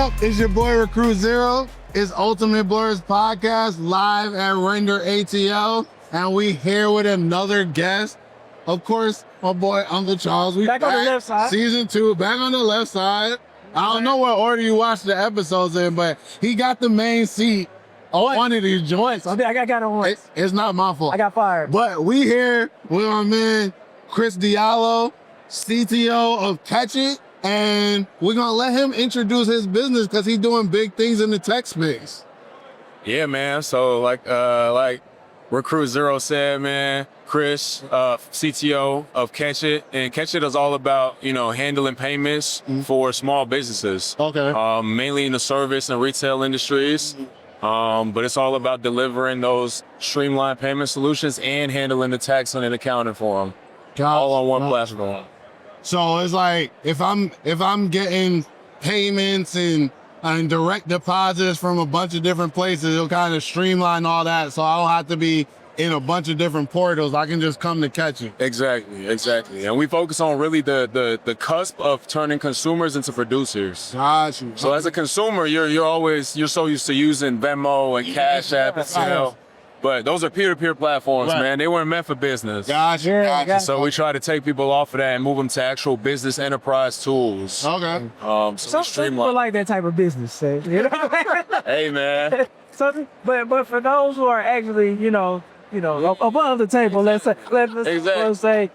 up? It's your boy Recruit Zero. It's Ultimate Blerds Podcast live at Render ATL. And we here with another guest. Of course, my boy Uncle Charles. We back on the left side. Season 2, back on the left side. I don't know what order you watched the episodes in, but he got the main seat on one of these joints. I got on once. It's not my fault. I got fired. But we here with our man Kris Diallo, CTO of Catch It. And we're gonna let him introduce his business because he's doing big things in the tech space. Yeah, man. So like Recruit Zero said, man, Kris, CTO of Catch It. And Catch It is all about, handling payments for small businesses. Okay. Mainly in the service and retail industries. But it's all about delivering those streamlined payment solutions and handling the tax and accounting for them. All on one platform. So it's like if I'm getting payments and direct deposits from a bunch of different places, it'll kind of streamline all that. So I don't have to be in a bunch of different portals. I can just come to Catch It. Exactly. And we focus on really the cusp of turning consumers into producers. Gotcha. So as a consumer, you're so used to using Venmo and Cash App and Zelle. But those are peer-to-peer platforms, man. They weren't meant for business. Gotcha. So we try to take people off of that and move them to actual business enterprise tools. Okay. Some people like that type of business, you know? Hey, man. So, but for those who are actually, above the table, let's say,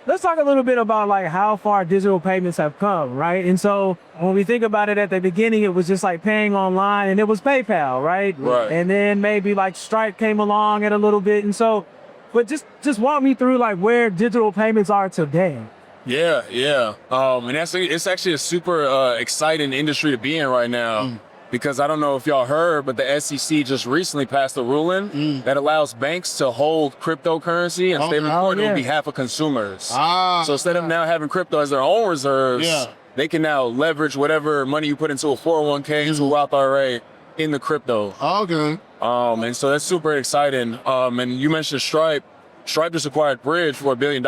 let's talk a little bit about like how far digital payments have come, right? And so when we think about it at the beginning, it was just like paying online and it was PayPal, right? Right. And then maybe like Stripe came along at a little bit. And so, but just walk me through like where digital payments are today. Yeah. And it's actually a super exciting industry to be in right now. Because I don't know if y'all heard, but the SEC just recently passed a ruling that allows banks to hold cryptocurrency and stablecoin on behalf of consumers. So instead of now having crypto as their own reserves, they can now leverage whatever money you put into a 401k, into a Roth IRA, in the crypto. Okay. And so that's super exciting. And you mentioned Stripe. Stripe just acquired Bridge for $1 billion.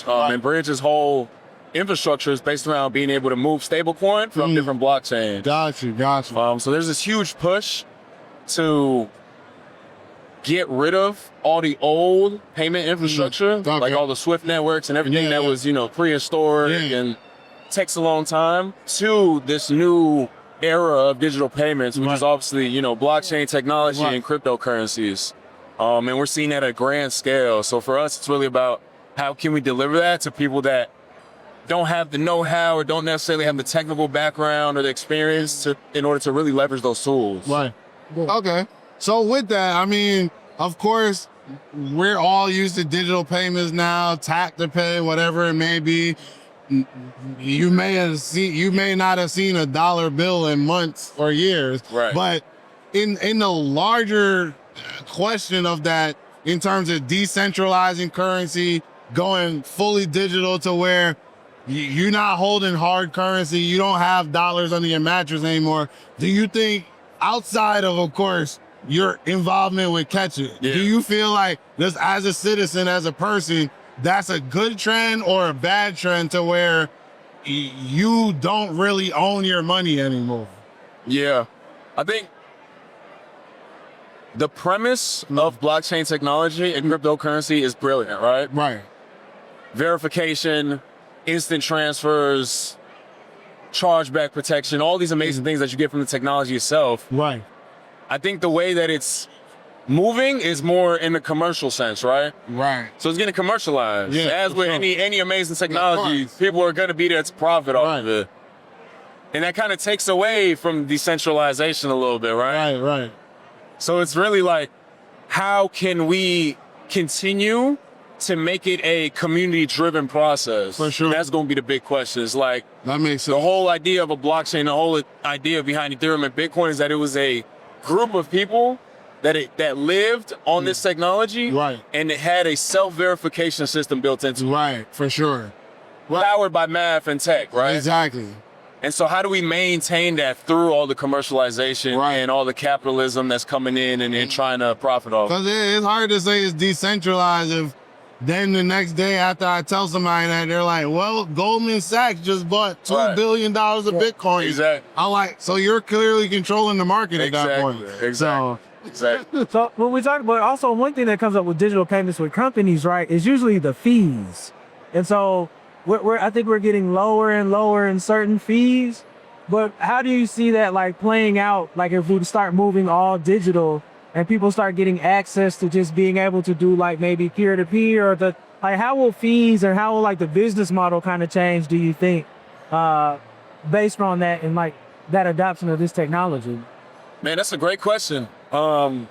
And Bridge's whole infrastructure is based around being able to move stablecoin from different blockchains. Gotcha. So there's this huge push to get rid of all the old payment infrastructure, like all the Swift networks and everything that was, prehistoric and takes a long time, to this new era of digital payments, which is obviously, blockchain technology and cryptocurrencies. And we're seeing that at a grand scale. So for us, it's really about how can we deliver that to people that don't have the know-how or don't necessarily have the technical background or the experience in order to really leverage those tools. Right. Okay. So with that, I mean, of course, we're all used to digital payments now, tap to pay, whatever it may be. You may not have seen a dollar bill in months or years. Right. But in the larger question of that, in terms of decentralizing currency, going fully digital to where you're not holding hard currency, you don't have dollars under your mattress anymore. Do you think, outside of course, your involvement with Catch It, do you feel like, just as a citizen, as a person, that's a good trend or a bad trend to where you don't really own your money anymore? Yeah. I think the premise of blockchain technology and cryptocurrency is brilliant, right? Right. Verification, instant transfers, chargeback protection, all these amazing things that you get from the technology itself. Right. I think the way that it's moving is more in the commercial sense, right? Right. So it's getting commercialized. Yeah, As with any amazing technology, people are going to be there to profit off of it. And that kind of takes away from decentralization a little bit, right? Right. So it's really like, how can we continue to make it a community-driven process? For sure. That's going to be the big question. It's like, that makes sense. The whole idea of a blockchain, the whole idea behind Ethereum and Bitcoin is that it was a group of people that lived on this technology, and it had a self-verification system built into it. Right, for sure. Powered by math and tech, right? Exactly. And so how do we maintain that through all the commercialization and all the capitalism that's coming in and trying to profit off? Because it's hard to say it's decentralized if Then the next day after I tell somebody that, they're like, well, Goldman Sachs just bought $2 billion of Bitcoin. Exactly. I'm like, so you're clearly controlling the market at that point. Exactly. So when we talk about, also one thing that comes up with digital payments with companies, right, is usually the fees. And so I think we're getting lower and lower in certain fees. But how do you see that like playing out? Like if we start moving all digital and people start getting access to just being able to do like maybe peer-to-peer, or like how will fees and how will like the business model kind of change, do you think, based on that and like that adoption of this technology? Man, that's a great question. And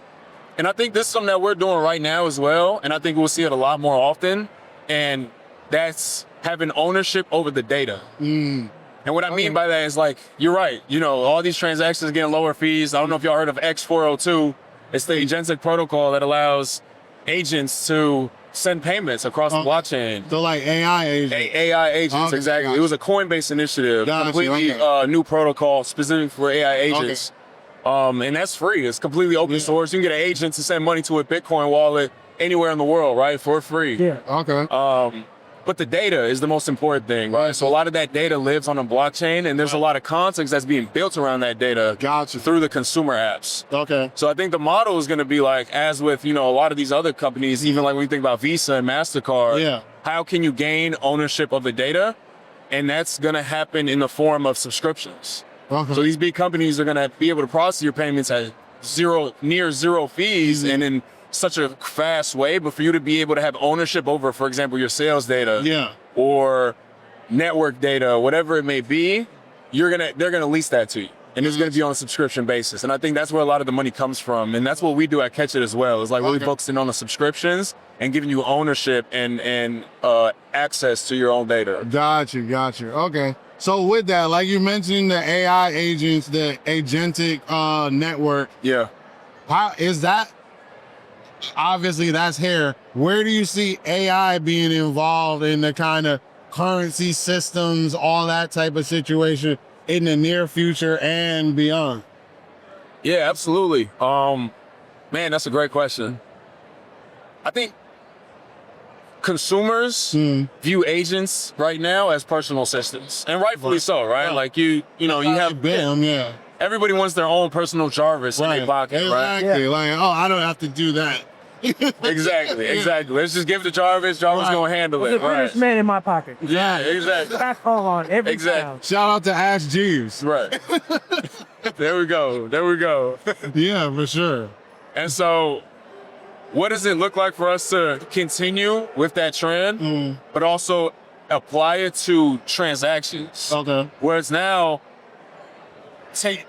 I think this is something that we're doing right now as well. And I think we'll see it a lot more often. And that's having ownership over the data. And what I mean by that is like, you're right. You know, all these transactions getting lower fees. I don't know if y'all heard of X402. It's the agentic protocol that allows agents to send payments across the blockchain. So like AI agents. AI agents, exactly. Gotcha. It was a Coinbase initiative, completely new protocol specific for AI agents. And that's free. It's completely open source. You can get an agent to send money to a Bitcoin wallet anywhere in the world, right, for free. But the data is the most important thing, right? So a lot of that data lives on a blockchain, and there's a lot of context that's being built around that data through the consumer apps. So I think the model is going to be like, as with, you know, a lot of these other companies, even like when you think about Visa and MasterCard, how can you gain ownership of the data? And that's going to happen in the form of subscriptions. So these big companies are going to be able to process your payments at near zero fees and in such a fast way, but for you to be able to have ownership over, for example, your sales data or network data, whatever it may be, they're gonna lease that to you. And it's gonna be on a subscription basis. And I think that's where a lot of the money comes from. And that's what we do at Catch It as well. It's like really focusing on the subscriptions and giving you ownership and access to your own data. Got you. Okay. So with that, like you mentioned, the AI agents, the agentic network. How is that? Obviously that's here. Where do you see AI being involved in the kind of currency systems, all that type of situation in the near future and beyond? Yeah, absolutely. Man, that's a great question. I think consumers view agents right now as personal assistants, and rightfully so, right? Like you have them, everybody wants their own personal Jarvis in their pocket, right? Like, oh, I don't have to do that. Exactly. Let's just give it to Jarvis. Jarvis gonna handle it. The British man in my pocket. Exactly. That's all on every time. Shout out to Ash Jeeves. Right. There we go. Yeah, for sure. And so, what does it look like for us to continue with that trend, but also apply it to transactions? Where it's now,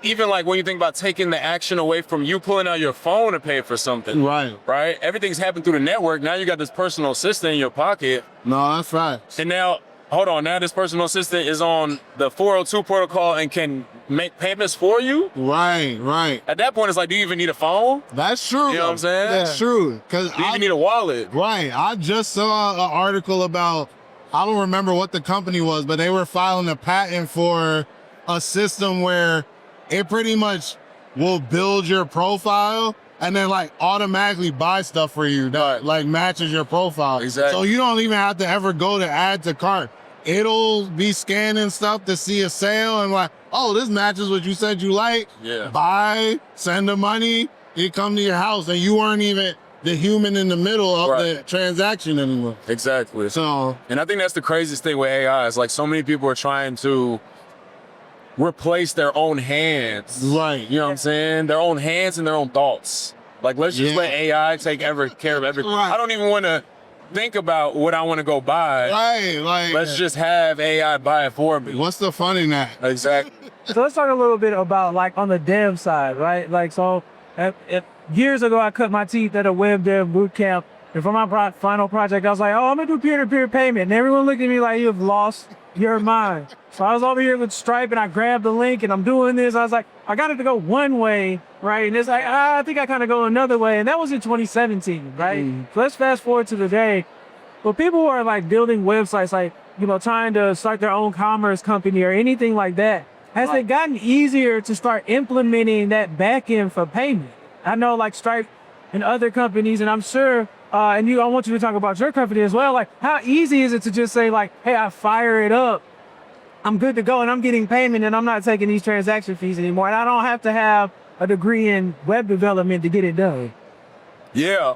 even like when you think about taking the action away from you pulling out your phone to pay for something. Right? Everything's happened through the network. Now you got this personal assistant in your pocket. No, that's right. And now, hold on, now this personal assistant is on the 402 protocol and can make payments for you? Right. At that point, it's like, do you even need a phone? That's true. You know what I'm saying? That's true. Do you even need a wallet? Right. I just saw an article about, I don't remember what the company was, but they were filing a patent for a system where it pretty much will build your profile and then like automatically buy stuff for you that like matches your profile. So you don't even have to ever go to add to cart. It'll be scanning stuff to see a sale and like, oh, this matches what you said you like. Buy, send the money, it come to your house, and you weren't even the human in the middle of the transaction anymore. Exactly. So, and I think that's the craziest thing with AI is like so many people are trying to replace their own hands. You know what I'm saying? Their own hands and their own thoughts. Like, let's just let AI take care of everything. I don't even want to think about what I want to go buy. Like, let's just have AI buy it for me. What's the fun in that? Exactly. So let's talk a little bit about like on the dev side, right? Like, so years ago, I cut my teeth at a web dev boot camp. And for my final project, I was like, oh, I'm going to do peer-to-peer payment. And everyone looked at me like, you've lost your mind. So I was over here with Stripe and I grabbed the link and I'm doing this. I was like, I got it to go one way, right? And it's like, I think I kind of go another way. And that was in 2017, right? So let's fast forward to today. But people who are like building websites, like, you know, trying to start their own commerce company or anything like that, has it gotten easier to start implementing that backend for payment? I know like Stripe and other companies, and I'm sure, I want you to talk about your company as well. Like, how easy is it to just say like, hey, I fire it up, I'm good to go, and I'm getting payment, and I'm not taking these transaction fees anymore, and I don't have to have a degree in web development to get it done. Yeah,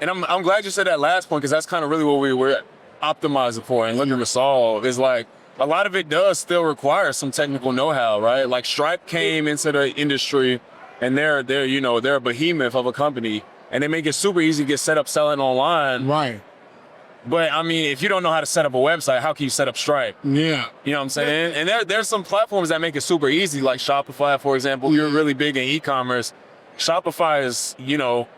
and I'm glad you said that last point, because that's kind of really what we were optimizing for and looking to solve. Is like, a lot of it does still require some technical know-how, right? Like Stripe came into the industry, and they're a behemoth of a company, and they make it super easy to get set up selling online. Right. But I mean, if you don't know how to set up a website, how can you set up Stripe? Yeah. You know what I'm saying? And there's some platforms that make it super easy, like Shopify, for example. You're really big in e-commerce. Shopify is,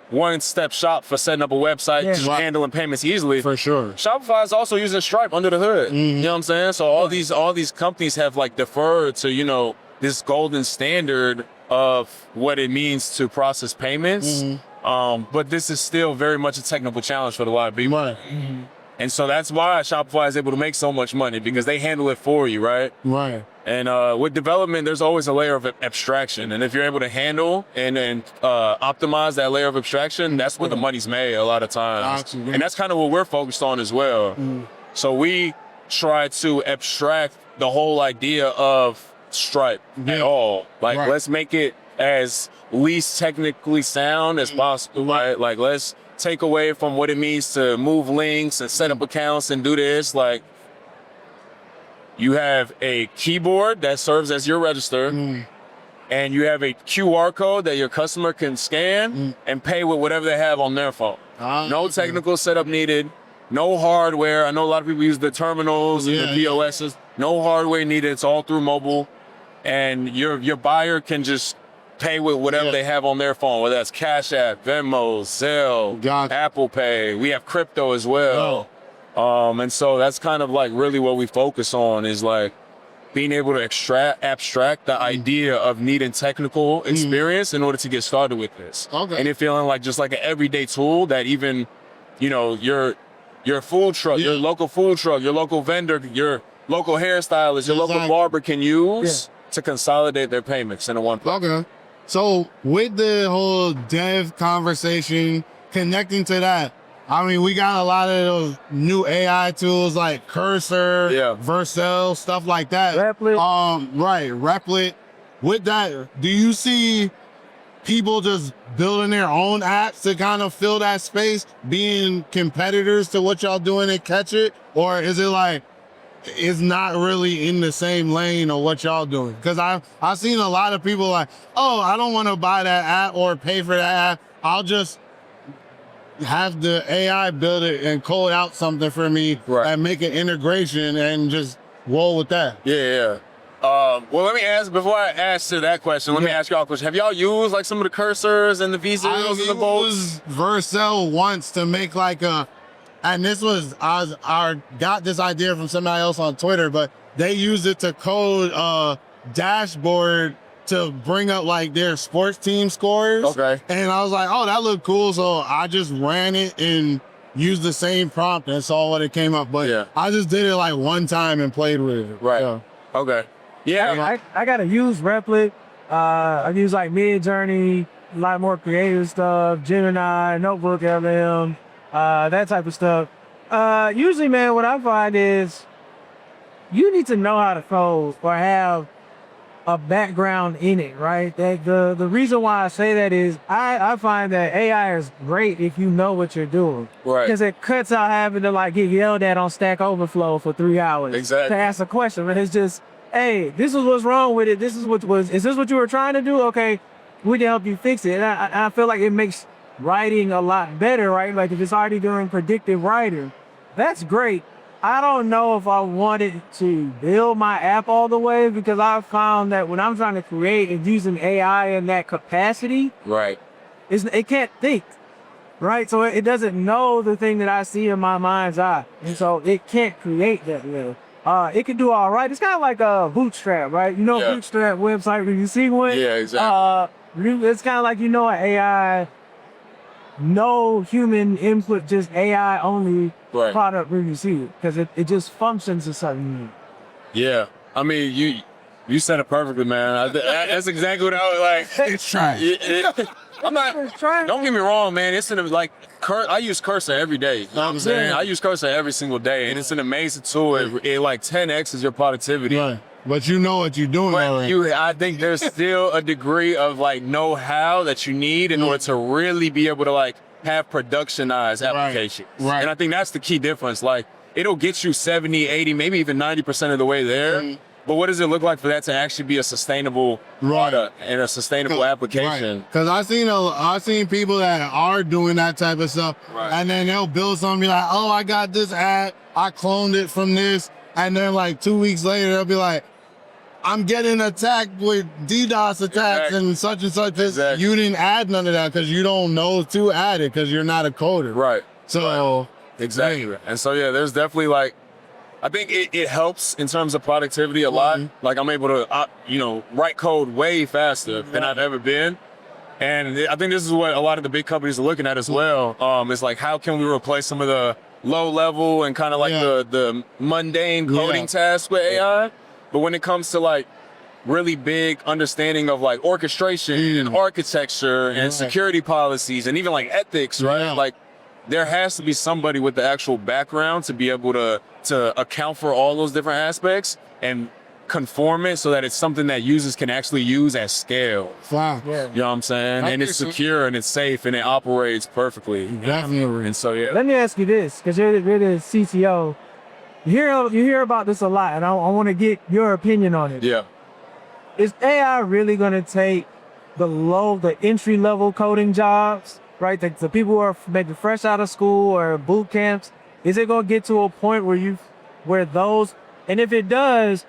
one-step shop for setting up a website, just handling payments easily. For sure. Shopify is also using Stripe under the hood. You know what I'm saying? So all these companies have like deferred to, this golden standard of what it means to process payments. But this is still very much a technical challenge for a lot of people. Right. And so that's why Shopify is able to make so much money, because they handle it for you, right? Right. And with development, there's always a layer of abstraction. And if you're able to handle and optimize that layer of abstraction, that's where the money's made a lot of times. Absolutely. And that's kind of what we're focused on as well. So we try to abstract the whole idea of Stripe at all. Like, let's make it as least technically sound as possible, right? Like, let's take away from what it means to move links and set up accounts and do this. Like, you have a keyboard that serves as your register, and you have a QR code that your customer can scan and pay with whatever they have on their phone. No technical setup needed, no hardware. I know a lot of people use the terminals and the POSs. No hardware needed. It's all through mobile, and your buyer can just pay with whatever they have on their phone, whether that's Cash App, Venmo, Zelle, Apple Pay. We have crypto as well. And so that's kind of like really what we focus on, is like being able to abstract the idea of needing technical experience in order to get started with this. And it feeling like just like an everyday tool that even, your food truck, your local food truck, your local vendor, your local hairstylist, your local barber can use to consolidate their payments into one place. Okay. So with the whole dev conversation, connecting to that, I mean, we got a lot of those new AI tools like Cursor, Vercel, stuff like that. Replit. Replit. With that, do you see people just building their own apps to kind of fill that space, being competitors to what y'all doing at Catch It? Or is it like, it's not really in the same lane of what y'all doing? Because I've seen a lot of people like, oh, I don't want to buy that app or pay for that app. I'll just have the AI build it and code out something for me and make an integration and just roll with that. Well, let me ask, before I answer that question, let me ask y'all a question. Have y'all used like some of the cursors and the visas and the bolts? I used Vercel once to make like and this was, I got this idea from somebody else on Twitter, but they used it to code a dashboard to bring up like their sports team scores. And I was like, oh, that looked cool. So I just ran it and used the same prompt and saw what it came up. But I just did it like one time and played with it. I gotta use Replit. I use like Midjourney, a lot more creative stuff, Gemini, Notebook LM, that type of stuff. Usually, man, what I find is you need to know how to code or have a background in it, right? That the reason why I say that is I find that AI is great if you know what you're doing. Because it cuts out having to like get yelled at on Stack Overflow for 3 hours to ask a question. But it's just, hey, this is what's wrong with it. Is this what you were trying to do? Okay, we can help you fix it. And I feel like it makes writing a lot better, right? Like if it's already doing predictive writing, that's great. I don't know if I wanted to build my app all the way, because I found that when I'm trying to create and using AI in that capacity, it can't think, right? So it doesn't know the thing that I see in my mind's eye. And so it can't create that well. It can do all right. It's kind of like a Bootstrap, right? You know, Bootstrap website where you see one? It's kind of like, an AI, no human input, just AI only product where you see it, because it just functions a certain way. I mean, you said it perfectly, man. That's exactly what I was like. It's trying. I'm not. Don't get me wrong, man. It's like I use Cursor every day. You know what I'm saying? I use Cursor every single day, and it's an amazing tool. It like 10x's your productivity. Right. But you know what you're doing already. I think there's still a degree of like know-how that you need in order to really be able to like have productionized applications. Right. And I think that's the key difference. Like it'll get you 70, 80, maybe even 90% of the way there. But what does it look like for that to actually be a sustainable product and a sustainable application? Because I've seen people that are doing that type of stuff, and then they'll build something, be like, oh, I got this ad, I cloned it from this, and then like 2 weeks later, they'll be like, I'm getting attacked with DDoS attacks and such. You didn't add none of that because you don't know to add it because you're not a coder. Right. So exactly. And so yeah, there's definitely like, I think it helps in terms of productivity a lot. Like I'm able to, write code way faster than I've ever been. And I think this is what a lot of the big companies are looking at as well. It's like, how can we replace some of the low level and kind of like the mundane coding tasks with AI? But when it comes to like really big understanding of like orchestration and architecture and security policies and even like ethics, right? Like there has to be somebody with the actual background to be able to account for all those different aspects and conform it so that it's something that users can actually use at scale. Wow. You know what I'm saying? And it's secure and it's safe and it operates perfectly. Definitely. And so Let me ask you this, because you're the CTO. You hear about this a lot, and I want to get your opinion on it. Yeah. Is AI really going to take the entry-level coding jobs, right? The people who are maybe fresh out of school or boot camps, is it going to get to a point where those, and if it does,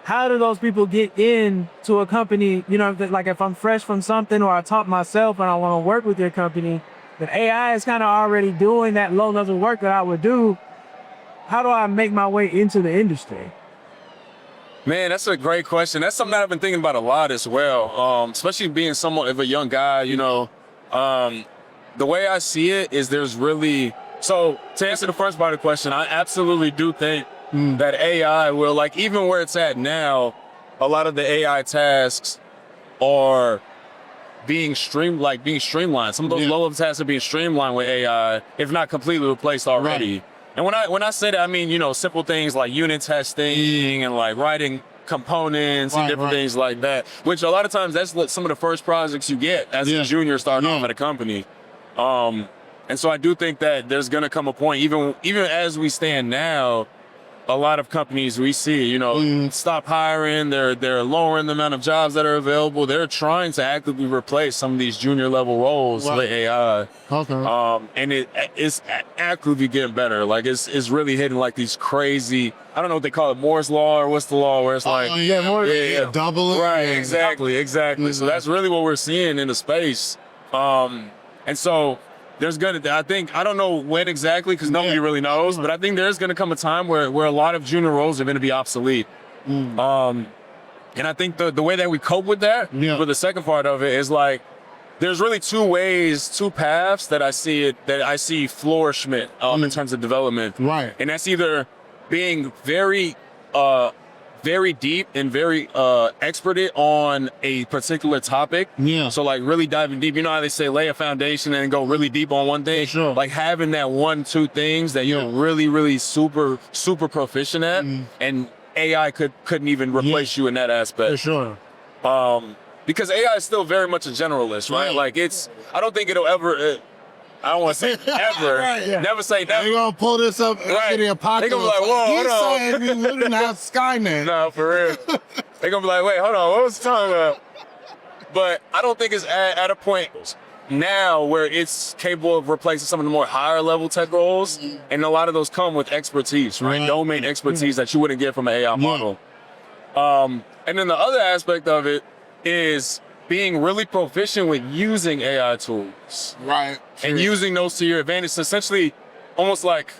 how do those people get into a company? Like if I'm fresh from something or I taught myself and I want to work with your company, then AI is kind of already doing that low-level work that I would do. How do I make my way into the industry? Man, that's a great question. That's something that I've been thinking about a lot as well, especially being somewhat of a young guy, The way I see it is so to answer the first part of the question, I absolutely do think that AI will, like even where it's at now, a lot of the AI tasks are being streamlined. Some of those low-level tasks are being streamlined with AI, if not completely replaced already. And when I say that, I mean, simple things like unit testing and like writing components and different things like that, which a lot of times that's some of the first projects you get as a junior starting off at a company. And so I do think that there's going to come a point, even as we stand now, a lot of companies we see, stop hiring, they're lowering the amount of jobs that are available. They're trying to actively replace some of these junior level roles with AI. Okay. And it's actively getting better. Like it's really hitting like these crazy, I don't know what they call it, Moore's Law or what's the law where it's like, double it. Right, exactly. So that's really what we're seeing in the space. And so there's I don't know when exactly because nobody really knows, but I think there's gonna come a time where a lot of junior roles are gonna be obsolete. And I think the way that we cope with that, for the second part of it, is like, there's really two paths that I see flourishment in terms of development. Right. And that's either being very deep and very expert on a particular topic. So like really diving deep. You know how they say lay a foundation and go really deep on one thing? Sure. Like having that 1-2 things that you're really, really super, super proficient at, and AI couldn't even replace you in that aspect. For sure. Because AI is still very much a generalist, right? Like I don't think it'll ever, I don't want to say ever. Never say never. They're going to pull this up in the apocalypse. They're going to be like, whoa, hold on. You said we didn't have Skynet. No, for real. They're going to be like, wait, hold on, what was he talking about? But I don't think it's at a point now where it's capable of replacing some of the more higher level tech roles. And a lot of those come with expertise, right? Domain expertise that you wouldn't get from an AI model. And then the other aspect of it is being really proficient with using AI tools. Right. And using those to your advantage to essentially almost like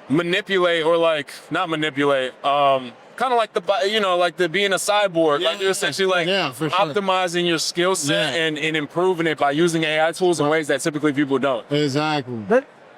manipulate or like, not manipulate, kind of like like being a cyborg. Like you're essentially like for sure. optimizing your skill set and improving it by using AI tools in ways that typically people don't. Exactly.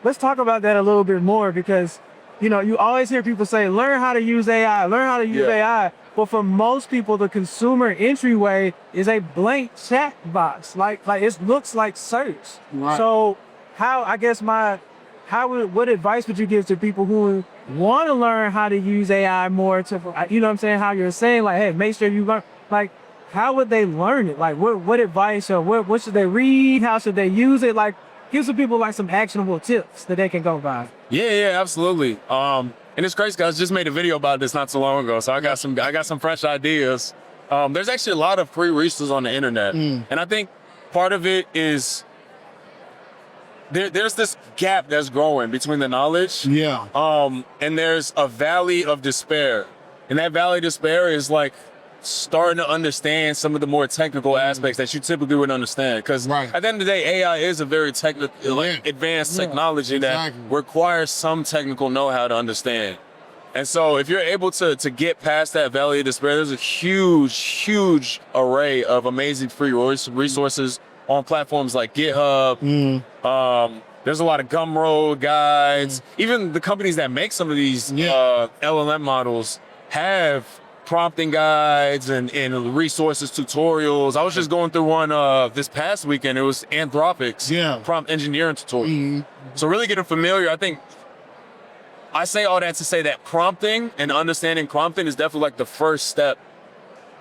Let's talk about that a little bit more because, you always hear people say, learn how to use AI, learn how to use AI. But for most people, the consumer entryway is a blank chat box. Like it looks like search. Right. So what advice would you give to people who want to learn how to use AI more to, you know what I'm saying? How you're saying like, hey, make sure you learn, like, how would they learn it? Like what advice or what should they read? How should they use it? Like, give some people like some actionable tips that they can go by. Yeah, absolutely. And it's crazy guys, just made a video about this not so long ago. So I got some fresh ideas. There's actually a lot of free resources on the internet. And I think part of it is there's this gap that's growing between the knowledge. Yeah. And there's a valley of despair. And that valley of despair is like starting to understand some of the more technical aspects that you typically wouldn't understand. Because at the end of the day, AI is a very technical, advanced technology that requires some technical know-how to understand. And so if you're able to get past that valley of despair, there's a huge array of amazing free resources on platforms like GitHub. There's a lot of Gumroad guides. Even the companies that make some of these LLM models have prompting guides and resources, tutorials. I was just going through one this past weekend. It was Anthropic's prompt engineering tutorial. So really getting familiar. I say all that to say that prompting and understanding prompting is definitely like the first step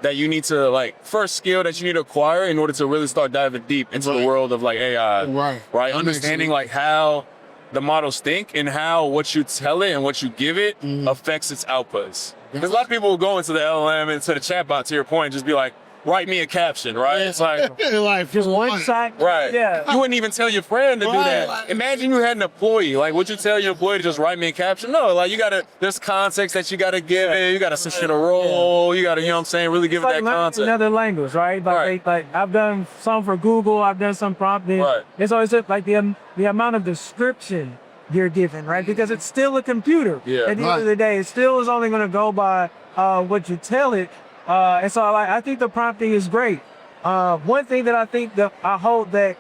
that you need to first skill that you need to acquire in order to really start diving deep into the world of like AI. Right. Understanding like how the models think and how what you tell it and what you give it affects its outputs. Because a lot of people will go into the LLM and to the chatbot, to your point, just be like, write me a caption, right? It's like just one side. Right. Yeah. You wouldn't even tell your friend to do that. Imagine you had an employee. Like, would you tell your employee to just write me a caption? No, like there's context that you gotta give it. You gotta send it a role. You gotta, you know what I'm saying, really give it that context. Another language, right? Like I've done some for Google, I've done some prompting. It's always like the amount of description you're given, right? Because it's still a computer. At the end of the day, it still is only gonna go by what you tell it. And so I think the prompting is great. One thing that I hope that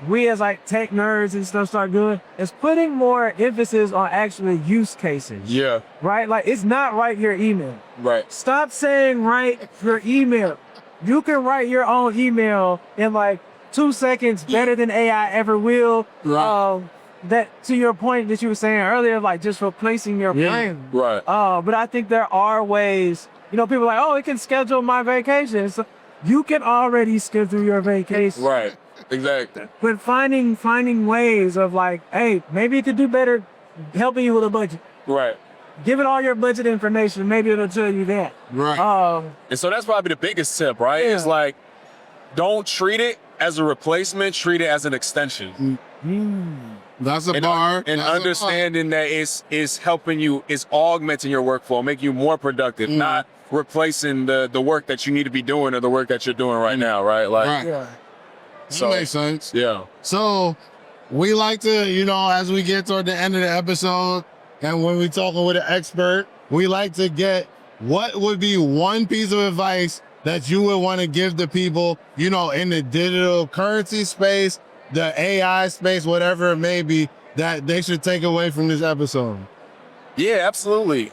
we as like tech nerds and stuff start doing is putting more emphasis on actually use cases. Right? Like it's not write your email. Stop saying write your email. You can write your own email in like 2 seconds better than AI ever will. That to your point that you were saying earlier, like just replacing your brain. But I think there are ways. You know, people are like, oh, it can schedule my vacation. So you can already schedule your vacation. Exactly. But finding ways of like, hey, maybe it could do better helping you with a budget. Give it all your budget information. Maybe it'll tell you that. And so that's probably the biggest tip, right? It's like, don't treat it as a replacement, treat it as an extension. That's a bar. And understanding that it's helping you, it's augmenting your workflow, making you more productive, not replacing the work that you need to be doing or the work that you're doing right now, right? So, that makes sense. So we like to, you know, as we get toward the end of the episode and when we're talking with an expert, we like to get what would be one piece of advice that you would want to give to people, you know, in the digital currency space, the AI space, whatever it may be, that they should take away from this episode. Yeah, absolutely.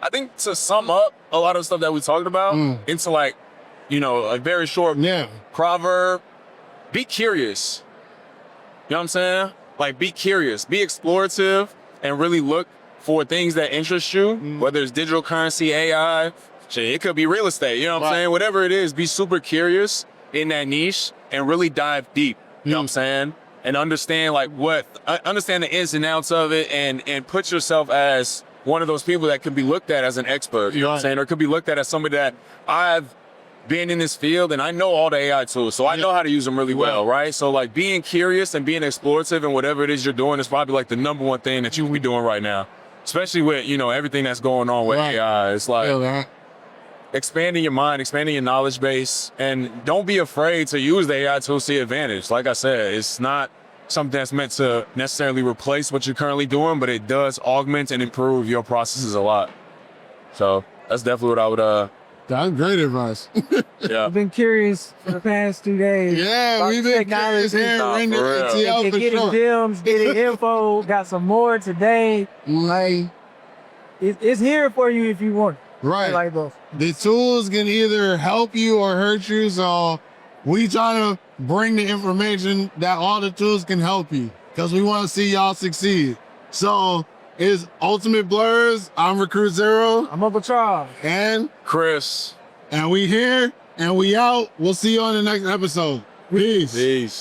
I think to sum up a lot of stuff that we talked about into like, you know, a very short proverb, be curious. You know what I'm saying? Like be curious, be explorative, and really look for things that interest you, whether it's digital currency, AI, shit, it could be real estate, you know what I'm saying? Whatever it is, be super curious in that niche and really dive deep, you know what I'm saying? And understand like understand the ins and outs of it and put yourself as one of those people that could be looked at as an expert, you know what I'm saying? Or could be looked at as somebody that I've been in this field and I know all the AI tools, so I know how to use them really well, right? So like being curious and being explorative and whatever it is you're doing is probably like the #1 thing that you will be doing right now, especially with, you know, everything that's going on with AI. It's like expanding your mind, expanding your knowledge base, and don't be afraid to use the AI tools to your advantage. Like I said, it's not something that's meant to necessarily replace what you're currently doing, but it does augment and improve your processes a lot. So that's definitely what I would That's great advice. I've been curious for the past 2 days. We've been curious here. Getting films, getting info, got some more today. Like, it's here for you if you want. Right. Like both. The tools can either help you or hurt you. So we try to bring the information that all the tools can help you because we want to see y'all succeed. So it's Ultimate Blerds. I'm Recruit Zero. I'm Uncle Charles. And Kris. And we here and we out. We'll see you on the next episode. Peace. Peace.